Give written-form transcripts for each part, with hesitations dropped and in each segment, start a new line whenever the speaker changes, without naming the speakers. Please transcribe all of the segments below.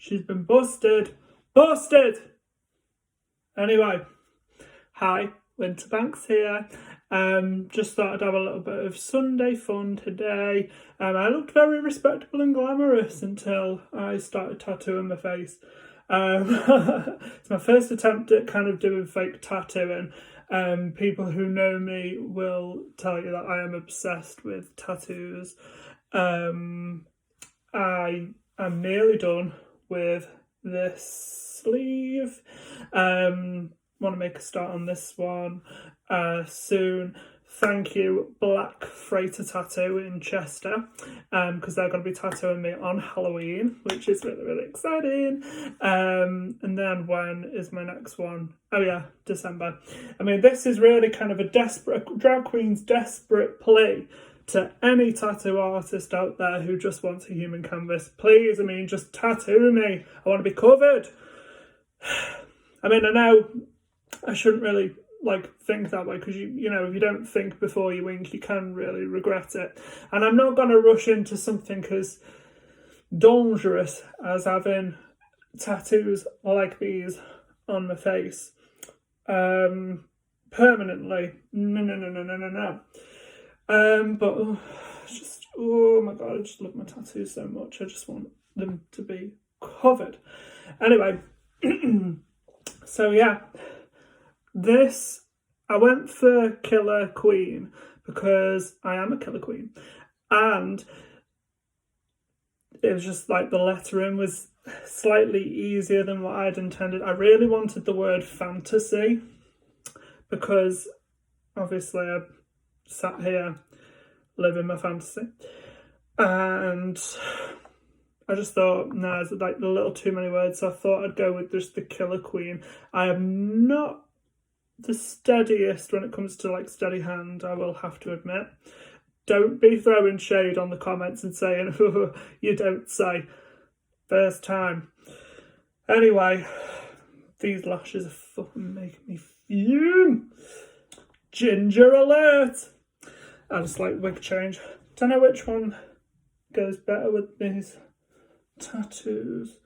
She's been busted. Busted! Anyway, hi, Winterbanks here. Just thought I'd have a little bit of Sunday fun today. I looked very respectable and glamorous until I started tattooing my face. It's my first attempt at kind of doing fake tattooing. People who know me will tell you that I am obsessed with tattoos. I am nearly done with this sleeve. Want to make a start on this one soon. Thank you, Black Freighter Tattoo in Chester, because they're going to be tattooing me on Halloween, which is really, really exciting. And then when is my next one? Oh yeah, December. I mean, this is really kind of a drag queen's desperate plea to any tattoo artist out there who just wants a human canvas. Please, I mean, just tattoo me. I want to be covered. I mean, I know I shouldn't really think that way, because you know, if you don't think before you wink, you can really regret it. And I'm not going to rush into something as dangerous as having tattoos like these on my face permanently. No. But oh my god, I just love my tattoos so much. I just want them to be covered. Anyway, so yeah, I went for Killer Queen because I am a Killer Queen, and it was just like the lettering was slightly easier than what I'd intended. I really wanted the word fantasy because obviously I sat here living my fantasy, and I just thought, no, it's like a little too many words, so I thought I'd go with just the Killer Queen. I am not the steadiest when it comes to steady hand, I will have to admit. Don't be throwing shade on the comments and saying, oh, you don't say. First time. Anyway, these lashes are fucking making me fume. Ginger alert. I just like wig change. Don't know which one goes better with these tattoos.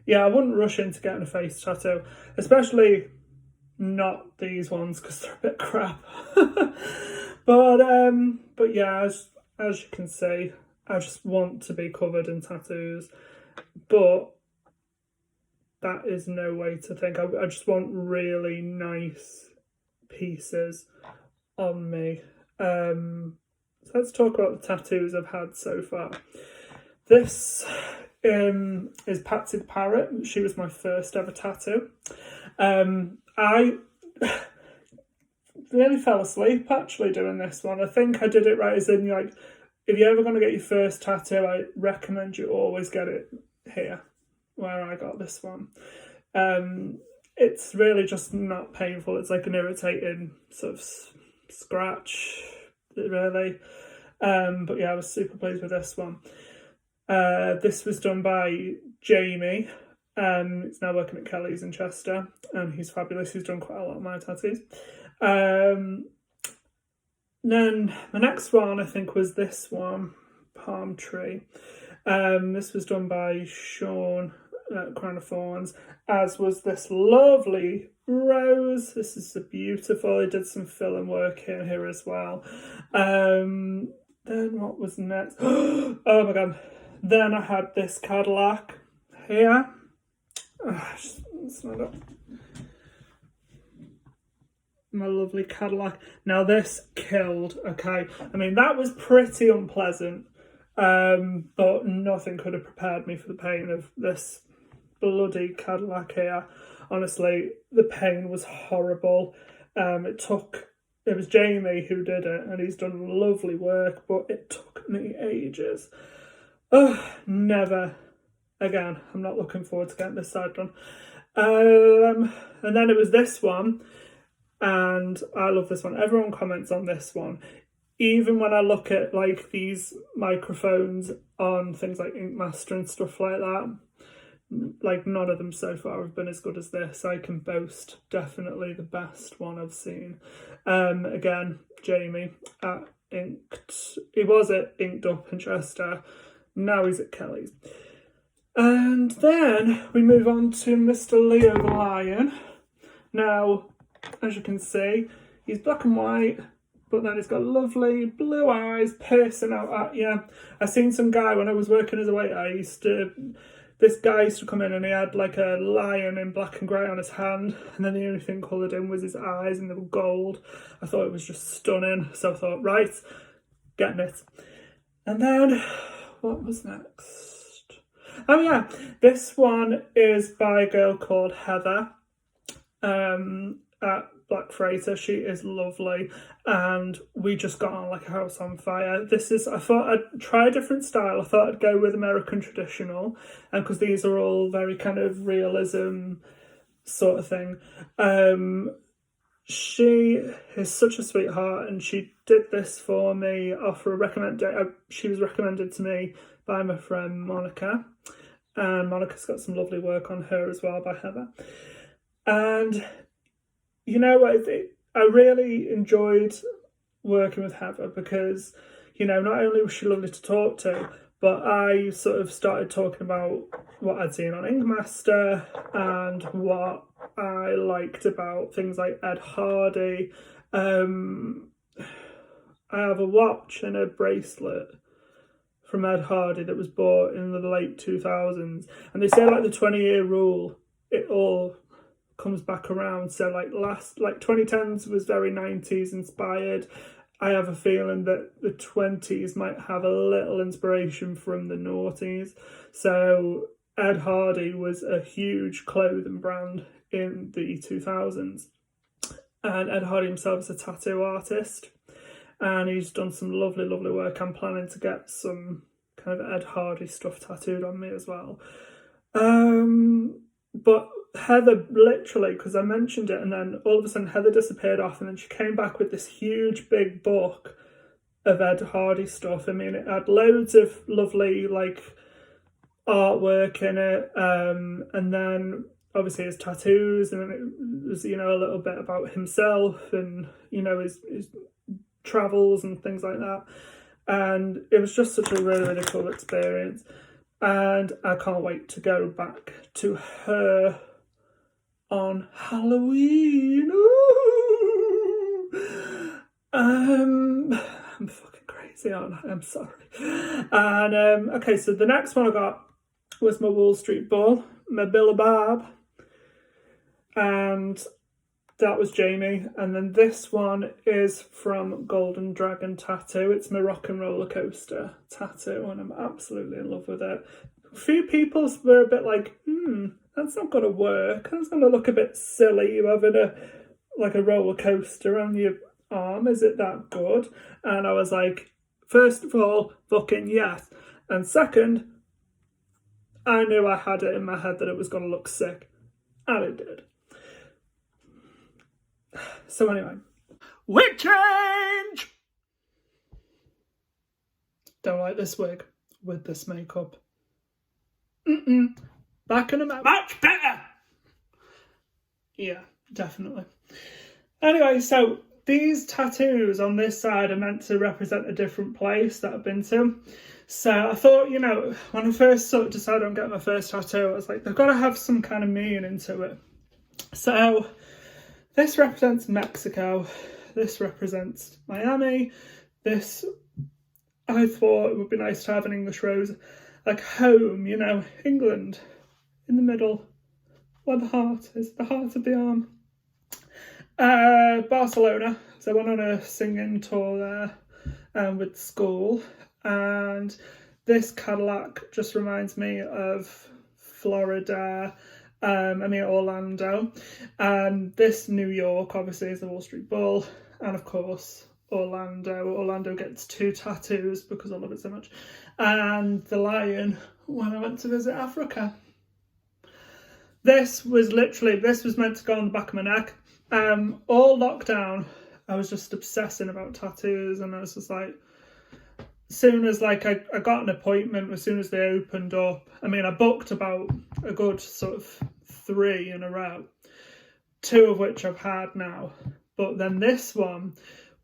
Yeah, I wouldn't rush into getting a face tattoo, especially not these ones because they're a bit crap. But yeah, as you can see, I just want to be covered in tattoos, but that is no way to think. I just want really nice pieces on me. So let's talk about the tattoos I've had so far. This is Patsy the Parrot. She was my first ever tattoo. I really fell asleep actually doing this one. I think I did it right, as in if you're ever going to get your first tattoo, I recommend you always get it here, where I got this one. It's really just not painful. It's like an irritating sort of scratch, really. But yeah, I was super pleased with this one. This was done by Jamie. He's now working at Kelly's in Chester, and he's fabulous. He's done quite a lot of my tattoos. Then the next one, I think, was this one, Palm Tree. This was done by Sean at Crown of Thorns, as was this lovely rose. This is beautiful. I did some fill and work here as well. Then what was next? Oh my god. Then I had this Cadillac here. It's not up. My lovely Cadillac. Now this killed, okay? I mean, that was pretty unpleasant, but nothing could have prepared me for the pain of this bloody Cadillac here. Honestly, the pain was horrible. It was Jamie who did it, and he's done lovely work, but it took me ages. Never again. I'm not looking forward to getting this side done. And then it was this one, and I love this one. Everyone comments on this one. Even when I look at these microphones on things like Ink Master and stuff like that, none of them so far have been as good as this. I can boast definitely the best one I've seen. Again, Jamie at Inked he was at Inked Up in Chester, now he's at Kelly's. And then we move on to Mr. Leo the Lion. Now, as you can see, he's black and white, but then he's got lovely blue eyes piercing out at you. I seen some guy when I was working as a waiter, this guy used to come in and he had like a lion in black and grey on his hand, and then the only thing coloured in was his eyes and they were gold. I thought it was just stunning, so I thought, right, getting it. And then, what was next? Oh yeah, this one is by a girl called Heather at Black Freighter. She is lovely, and we just got on like a house on fire. I thought I'd try a different style. I thought I'd go with American traditional, and because these are all very kind of realism sort of thing. She is such a sweetheart, and she did this for me off a she was recommended to me by my friend Monica, and Monica's got some lovely work on her as well by Heather. And you know, I really enjoyed working with Heather because, you know, not only was she lovely to talk to, but I sort of started talking about what I'd seen on Inkmaster and what I liked about things like Ed Hardy. I have a watch and a bracelet from Ed Hardy that was bought in the late 2000s, and they say like the 20-year rule, it all comes back around. So like 2010s was very 90s inspired. I have a feeling that the 20s might have a little inspiration from the noughties. So Ed Hardy was a huge clothing brand in the 2000s, and Ed Hardy himself is a tattoo artist, and he's done some lovely work. I'm planning to get some kind of Ed Hardy stuff tattooed on me as well. But Heather, literally, because I mentioned it, and then all of a sudden Heather disappeared off, and then she came back with this huge big book of Ed Hardy stuff. I mean, it had loads of lovely like artwork in it, and then obviously his tattoos, and it was, you know, a little bit about himself and, you know, his travels and things like that. And it was just such a really cool experience, and I can't wait to go back to her on Halloween. I'm fucking crazy, aren't I? I'm sorry. And okay, so the next one I got was my Wall Street Bull, my Billabab, and that was Jamie. And then this one is from Golden Dragon Tattoo. It's my Rock and Roller Coaster tattoo, and I'm absolutely in love with it. A few people were a bit like, that's not going to work. That's going to look a bit silly. You having a roller coaster on your arm. Is it that good? And I was like, first of all, fucking yes. And second, I knew I had it in my head that it was going to look sick. And it did. So anyway, wig change! Don't like this wig with this makeup. Back in a minute. Much better! Yeah, definitely. Anyway, so these tattoos on this side are meant to represent a different place that I've been to. So I thought, you know, when I first sort of decided on getting my first tattoo, I was like, they've got to have some kind of meaning to it. So this represents Mexico. This represents Miami. This, I thought it would be nice to have an English rose, like home, you know, England, in the middle, where the heart is, the heart of the arm. Barcelona, so I went on a singing tour there with school, and this Cadillac just reminds me of Florida, Orlando, and this New York obviously is the Wall Street Bull, and of course Orlando gets 2 tattoos because I love it so much, and the lion when I went to visit Africa. This was meant to go on the back of my neck. All lockdown, I was just obsessing about tattoos, and I was just like, as soon as I got an appointment, as soon as they opened up, I mean, I booked about a good sort of 3 in a row, 2 of which I've had now. But then this one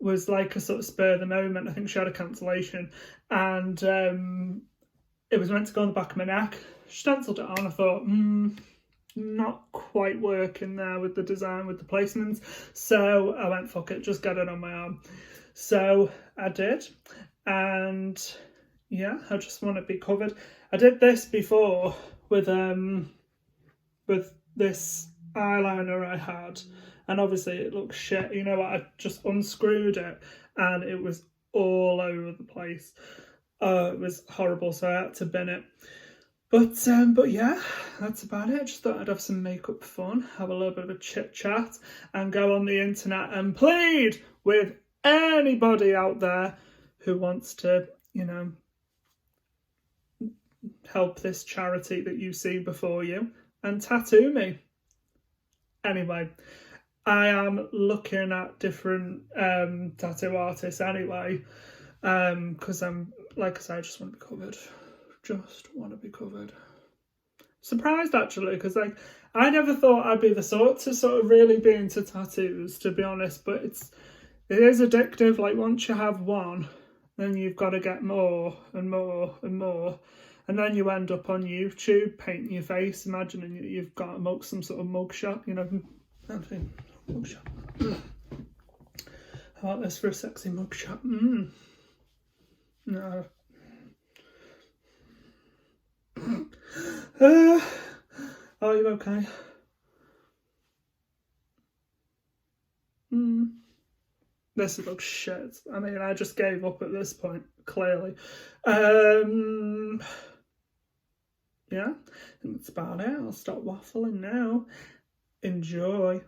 was like a sort of spur of the moment. I think she had a cancellation, and it was meant to go on the back of my neck. She stenciled it on. I thought, not quite working there with the design, with the placements. So I went, fuck it, just get it on my arm. So I did, and yeah, I just want to be covered. I did this before with this eyeliner I had, and obviously it looks shit. You know what? I just unscrewed it, and it was all over the place. It was horrible, so I had to bin it. But yeah, that's about it. Just thought I'd have some makeup fun, have a little bit of a chit chat, and go on the internet and plead with anybody out there who wants to, you know, help this charity that you see before you and tattoo me. Anyway, I am looking at different tattoo artists anyway, because I'm, like I say, I just want to be covered. Just want to be covered. Surprised actually, because like I never thought I'd be the sort to sort of really be into tattoos, to be honest, but it is addictive. Like once you have one, then you've got to get more and more and more, and then you end up on YouTube painting your face, imagining you've got some sort of mugshot, you know. Mugshot. How about this for a sexy mugshot? No. Are you okay? This looks shit. I mean, I just gave up at this point, clearly. Yeah, I think that's about it. I'll stop waffling now. Enjoy.